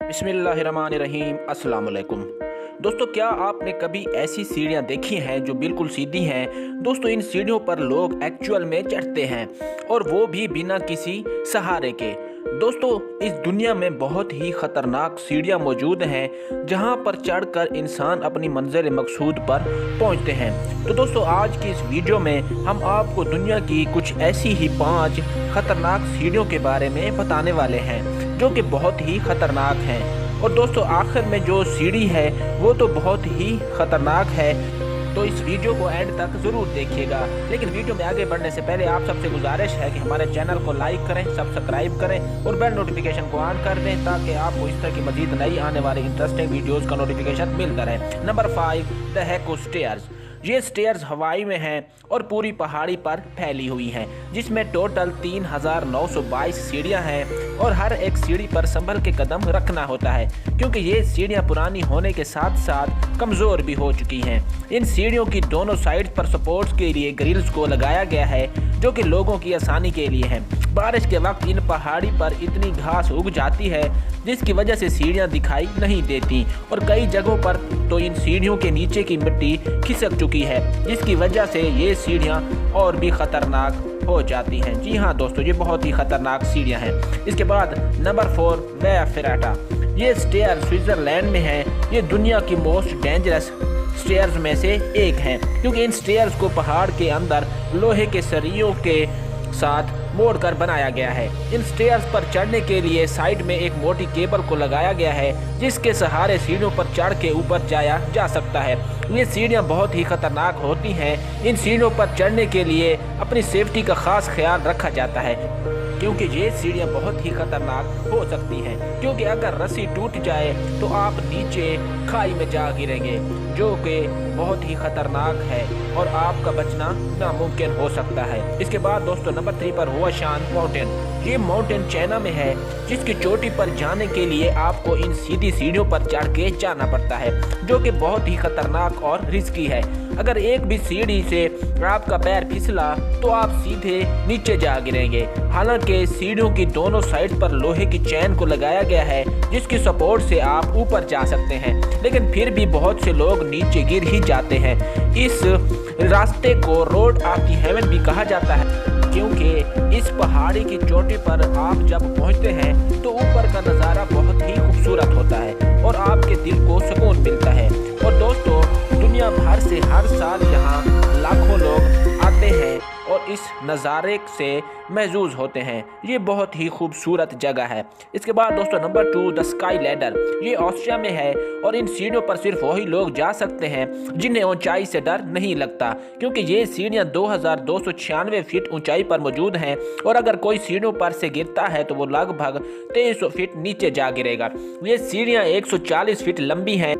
बिस्मिल्लाहिर्रहमानिर्रहीम अस्सलाम वालेकुम। दोस्तों, क्या आपने कभी ऐसी सीढ़ियाँ देखी हैं जो बिल्कुल सीधी हैं? दोस्तों, इन सीढ़ियों पर लोग एक्चुअल में चढ़ते हैं और वो भी बिना किसी सहारे के। दोस्तों, इस दुनिया में बहुत ही ख़तरनाक सीढ़ियाँ मौजूद हैं जहाँ पर चढ़कर इंसान अपनी मंजिल मकसूद पर पहुँचते हैं। तो दोस्तों, आज की इस वीडियो में हम आपको दुनिया की कुछ ऐसी ही 5 ख़तरनाक सीढ़ियों के बारे में बताने वाले हैं जो कि बहुत ही ख़तरनाक हैं। और दोस्तों, आखिर में जो सीढ़ी है वो तो बहुत ही ख़तरनाक है, तो इस वीडियो को एंड तक ज़रूर देखिएगा। लेकिन वीडियो में आगे बढ़ने से पहले आप सबसे गुजारिश है कि हमारे चैनल को लाइक करें, सब्सक्राइब करें और बेल नोटिफिकेशन को ऑन कर दें ताकि आपको इस तरह की मजीद नई आने वाली इंटरेस्टिंग वीडियोज़ का नोटिफिकेशन मिलता रहे। Number 5, the Haiku stairs. ये स्टेयर्स हवाई में हैं और पूरी पहाड़ी पर फैली हुई हैं, जिसमें टोटल 3922 सीढ़ियाँ हैं और हर एक सीढ़ी पर संभल के कदम रखना होता है क्योंकि ये सीढ़ियाँ पुरानी होने के साथ साथ कमज़ोर भी हो चुकी हैं। इन सीढ़ियों की दोनों साइड पर सपोर्ट्स के लिए ग्रिल्स को लगाया गया है जो कि लोगों की आसानी के लिए हैं। बारिश के वक्त इन पहाड़ी पर इतनी घास उग जाती है जिसकी वजह से सीढ़ियाँ दिखाई नहीं देती और कई जगहों पर तो इन सीढ़ियों के नीचे की मिट्टी खिसक चुकी है जिसकी वजह से ये सीढ़ियाँ और भी ख़तरनाक हो जाती हैं। जी हाँ दोस्तों, ये बहुत ही ख़तरनाक सीढ़ियाँ हैं। इसके बाद नंबर 4, वेया फेराटा। ये स्टेयर स्विट्ज़रलैंड में है। ये दुनिया की मोस्ट डेंजरस स्टेयर्स में से एक हैं क्योंकि इन स्टेयर्स को पहाड़ के अंदर लोहे के सरियों के साथ मोड़कर बनाया गया है। इन स्टेयर्स पर चढ़ने के लिए साइड में एक मोटी केबल को लगाया गया है जिसके सहारे सीढ़ियों पर चढ़ के ऊपर जाया जा सकता है। ये सीढ़ियाँ बहुत ही खतरनाक होती हैं। इन सीढ़ियों पर चढ़ने के लिए अपनी सेफ्टी का खास ख्याल रखा जाता है क्योंकि ये सीढ़ियाँ बहुत ही खतरनाक हो सकती हैं क्योंकि अगर रस्सी टूट जाए तो आप नीचे खाई में जा गिरेंगे जो कि बहुत ही खतरनाक है और आपका बचना नामुमकिन हो सकता है। इसके बाद दोस्तों, नंबर 3 पर हुआशान माउंटेन। ये माउंटेन चाइना में है जिसकी चोटी पर जाने के लिए आपको इन सीधी सीढ़ियों पर चढ़ के जाना पड़ता है जो कि बहुत ही खतरनाक और रिस्की है। अगर एक भी सीढ़ी से आपका पैर फिसला तो आप सीधे नीचे जा गिरेंगे। हालांकि सीढ़ियों की दोनों साइड पर लोहे की चैन को लगाया गया है जिसकी सपोर्ट से आप ऊपर जा सकते हैं, लेकिन फिर भी बहुत से लोग नीचे गिर ही जाते हैं। इस रास्ते को रोड ऑफ द हेवन भी कहा जाता है क्योंकि इस पहाड़ी की चोटी पर आप जब पहुंचते हैं तो ऊपर का नज़ारा बहुत ही खूबसूरत होता है और आपके दिल को सुकून मिलता है। और दोस्तों, दुनिया भर से हर साल यहाँ लाखों लोग आते हैं और इस नज़ारे से महजूज होते हैं। ये बहुत ही खूबसूरत जगह है। इसके बाद दोस्तों, नंबर 2, द स्काई लैडर। ये ऑस्ट्रिया में है और इन सीढ़ियों पर सिर्फ वही लोग जा सकते हैं जिन्हें ऊंचाई से डर नहीं लगता क्योंकि ये सीढ़ियाँ 2296 फीट ऊंचाई पर मौजूद हैं और अगर कोई सीढ़ियों पर से गिरता है तो वो लगभग 2300 फीट नीचे जा गिरेगा। ये सीढ़ियाँ 140 फीट लंबी हैं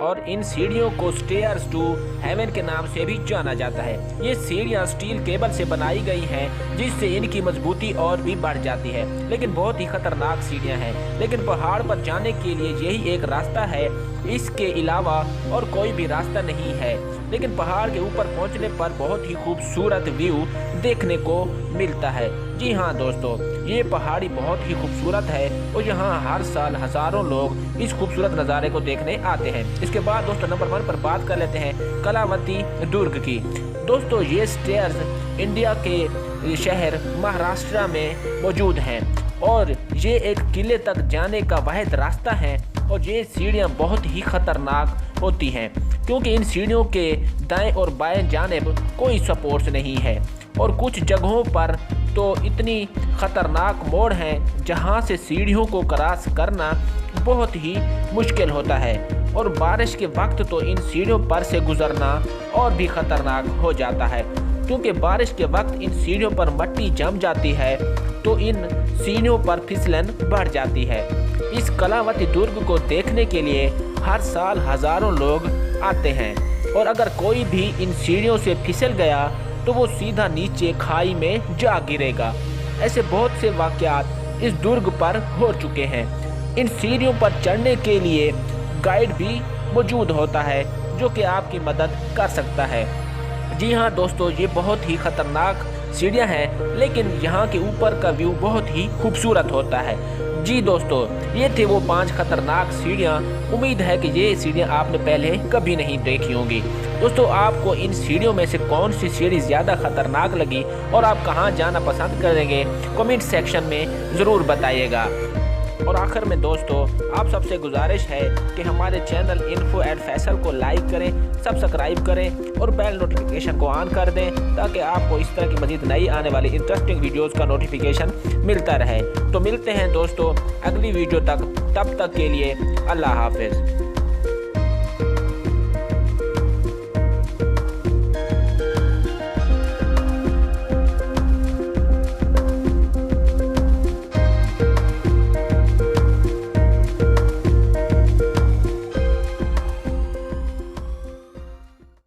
और इन सीढ़ियों को स्टेयर्स टू हेवन के नाम से भी जाना जाता है। ये सीढ़ियाँ स्टील केबल से बनाई गई हैं जिससे इनकी मजबूती और भी बढ़ जाती है, लेकिन बहुत ही खतरनाक सीढ़ियाँ हैं। लेकिन पहाड़ पर जाने के लिए यही एक रास्ता है, इसके अलावा और कोई भी रास्ता नहीं है। लेकिन पहाड़ के ऊपर पहुंचने पर बहुत ही खूबसूरत व्यू देखने को मिलता है। जी हाँ दोस्तों, ये पहाड़ी बहुत ही खूबसूरत है और यहाँ हर साल हजारों लोग इस खूबसूरत नज़ारे को देखने आते हैं। इसके बाद दोस्तों, नंबर 1 पर बात कर लेते हैं कलावती दुर्ग की। दोस्तों, ये स्टेयर्स इंडिया के शहर महाराष्ट्र में मौजूद हैं और ये एक किले तक जाने का वाहिद रास्ता है और ये सीढ़ियाँ बहुत ही खतरनाक होती हैं क्योंकि इन सीढ़ियों के दाएं और बाएं जानिब कोई सपोर्ट नहीं है और कुछ जगहों पर तो इतनी खतरनाक मोड़ हैं जहां से सीढ़ियों को क्रॉस करना बहुत ही मुश्किल होता है और बारिश के वक्त तो इन सीढ़ियों पर से गुजरना और भी खतरनाक हो जाता है क्योंकि बारिश के वक्त इन सीढ़ियों पर मिट्टी जम जाती है तो इन सीढ़ियों पर फिसलन बढ़ जाती है। इस कलावती दुर्ग को देखने के लिए हर साल हजारों लोग आते हैं और अगर कोई भी इन सीढ़ियों से फिसल गया तो वो सीधा नीचे खाई में जा गिरेगा। ऐसे बहुत से वाकयात इस दुर्ग पर हो चुके हैं। इन सीढ़ियों पर चढ़ने के लिए गाइड भी मौजूद होता है जो कि आपकी मदद कर सकता है। जी हाँ दोस्तों, ये बहुत ही खतरनाक सीढ़ियाँ हैं लेकिन यहाँ के ऊपर का व्यू बहुत ही खूबसूरत होता है। जी दोस्तों, ये थे वो 5 खतरनाक सीढ़ियाँ। उम्मीद है कि ये सीढ़ियाँ आपने पहले कभी नहीं देखी होंगी। दोस्तों, आपको इन सीढ़ियों में से कौन सी सीढ़ी ज़्यादा खतरनाक लगी और आप कहाँ जाना पसंद करेंगे, कमेंट सेक्शन में ज़रूर बताइएगा। और आखिर में दोस्तों, आप सबसे गुजारिश है कि हमारे चैनल इन्फो एट फैसल को लाइक करें, सब्सक्राइब करें और बेल नोटिफिकेशन को ऑन कर दें, ताकि आपको इस तरह की मज़ीद नई आने वाली इंटरेस्टिंग वीडियोस का नोटिफिकेशन मिलता रहे। तो मिलते हैं दोस्तों अगली वीडियो तक, तब तक के लिए अल्लाह हाफिज़।